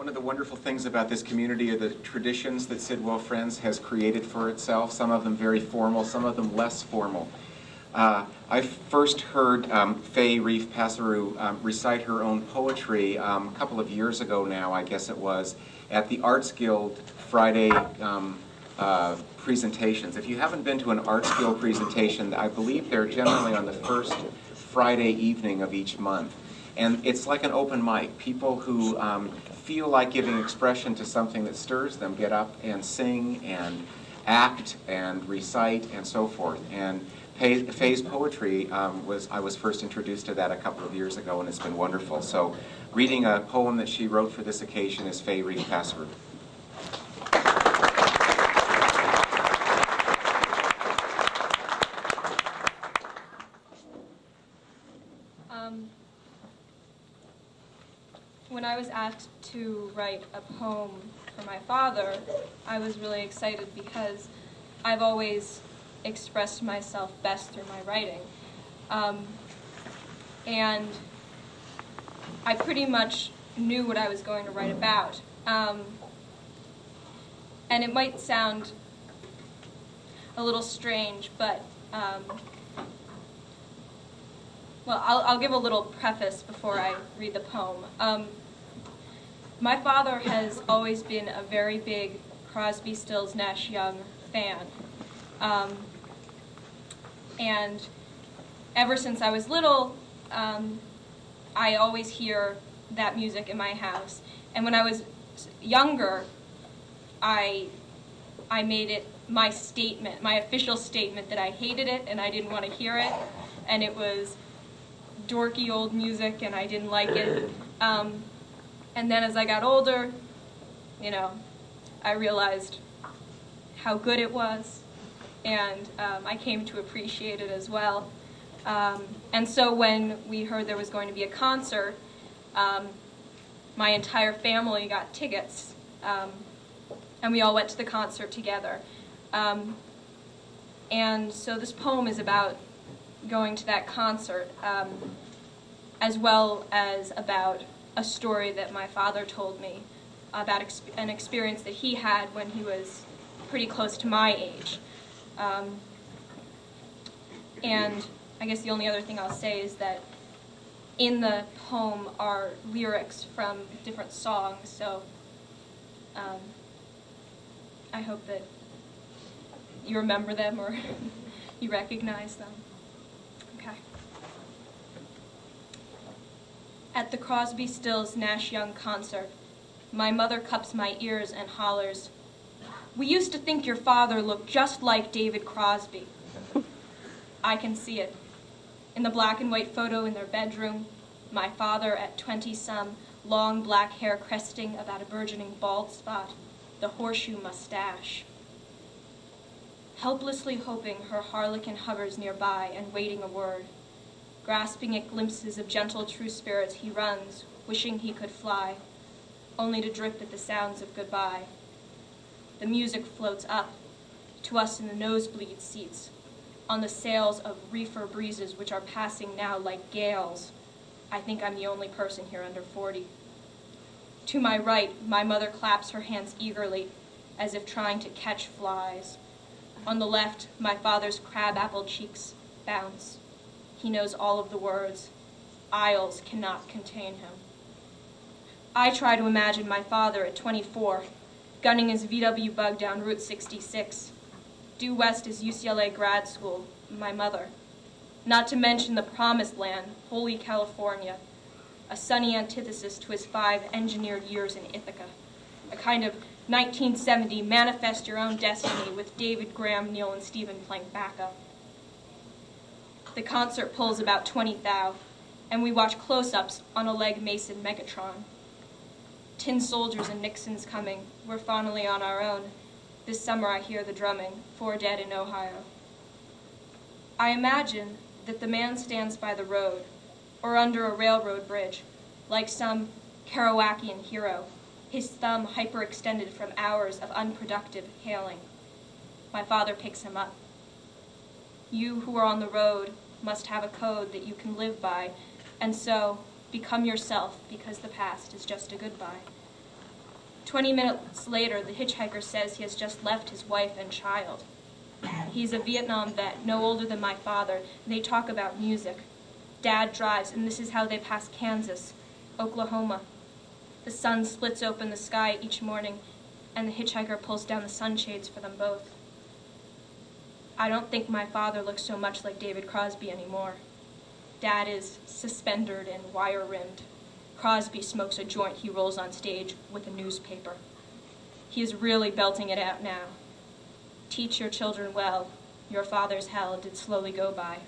One of the wonderful things about this community are the traditions that Sidwell Friends has created for itself, some of them very formal, some of them less formal. I first heard Faye Reef Passeru recite her own poetry a couple of years ago now, I guess it was, at the Arts Guild Friday presentations. If you haven't been to an Arts Guild presentation, I believe they're generally on the first Friday evening of each month. And it's like an open mic. People who feel like giving expression to something that stirs them get up and sing and act and recite and so forth. And Faye's poetry, I was first introduced to that a couple of years ago, and it's been wonderful. So reading a poem that she wrote for this occasion is Faye Reef Passeru. When I was asked to write a poem for my father, I was really excited because I've always expressed myself best through my writing. And I pretty much knew what I was going to write about. And it might sound a little strange, but well, I'll give a little preface before I read the poem. My father has always been a very big Crosby, Stills, Nash Young fan. And ever since I was little, I always hear that music in my house. And when I was younger, I made it my statement, my official statement, that I hated it and I didn't want to hear it. And it was dorky old music and I didn't like it. And then as I got older, I realized how good it was, and I came to appreciate it as well. And so when we heard there was going to be a concert, my entire family got tickets, and we all went to the concert together. And so this poem is about going to that concert, as well as about a story that my father told me about an experience that he had when he was pretty close to my age. And I guess the only other thing I'll say is that in the poem are lyrics from different songs, so I hope that you remember them or you recognize them. Okay. At the Crosby, Stills, Nash Young concert, my mother cups my ears and hollers, "We used to think your father looked just like David Crosby." I can see it. In the black and white photo in their bedroom, my father at 20-some, long black hair cresting about a burgeoning bald spot, the horseshoe mustache. Helplessly hoping her harlequin hovers nearby and waiting a word. Grasping at glimpses of gentle true spirits, he runs, wishing he could fly, only to drip at the sounds of goodbye. The music floats up, to us in the nosebleed seats, on the sails of reefer breezes which are passing now like gales. I think I'm the only person here under 40. To my right, my mother claps her hands eagerly, as if trying to catch flies. On the left, my father's crab-apple cheeks bounce. He knows all of the words. Aisles cannot contain him. I try to imagine my father at 24, gunning his VW bug down Route 66. Due west is UCLA grad school, my mother. Not to mention the promised land, holy California, a sunny antithesis to his 5 engineered years in Ithaca, a kind of 1970 manifest your own destiny with David, Graham, Neil, and Stephen playing backup. The concert pulls about 20 thou, and we watch close-ups on a Legg Mason Megatron. Tin soldiers and Nixon's coming. We're finally on our own. This summer I hear the drumming, 4 dead in Ohio. I imagine that the man stands by the road, or under a railroad bridge, like some Kerouacian hero, his thumb hyperextended from hours of unproductive hailing. My father picks him up. You who are on the road must have a code that you can live by, and so become yourself, because the past is just a goodbye. 20 minutes later, the hitchhiker says he has just left his wife and child. He's a Vietnam vet, no older than my father, and they talk about music. Dad drives, and this is how they pass Kansas, Oklahoma. The sun splits open the sky each morning, and the hitchhiker pulls down the sunshades for them both. I don't think my father looks so much like David Crosby anymore. Dad is suspendered and wire-rimmed. Crosby smokes a joint he rolls on stage with a newspaper. He is really belting it out now. Teach your children well, your father's hell did slowly go by.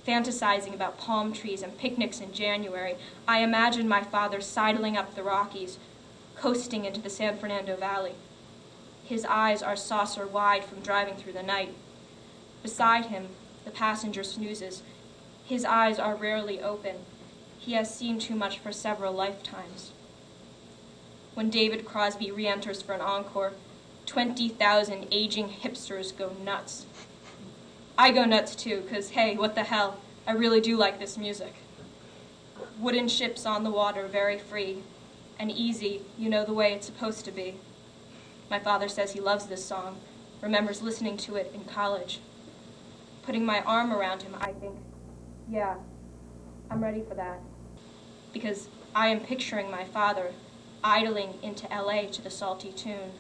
Fantasizing about palm trees and picnics in January, I imagine my father sidling up the Rockies, coasting into the San Fernando Valley. His eyes are saucer-wide from driving through the night. Beside him, the passenger snoozes. His eyes are rarely open. He has seen too much for several lifetimes. When David Crosby re-enters for an encore, 20,000 aging hipsters go nuts. I go nuts too, because hey, what the hell, I really do like this music. Wooden ships on the water, very free, and easy, you know the way it's supposed to be. My father says he loves this song, remembers listening to it in college. Putting my arm around him, I think, yeah, I'm ready for that. Because I am picturing my father idling into LA to the salty tune,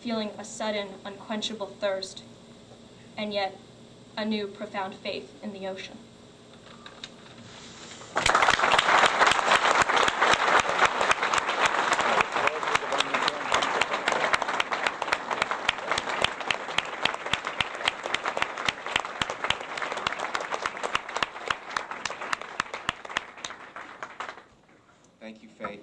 feeling a sudden, unquenchable thirst, and yet a new, profound faith in the ocean. Thank you, Faye.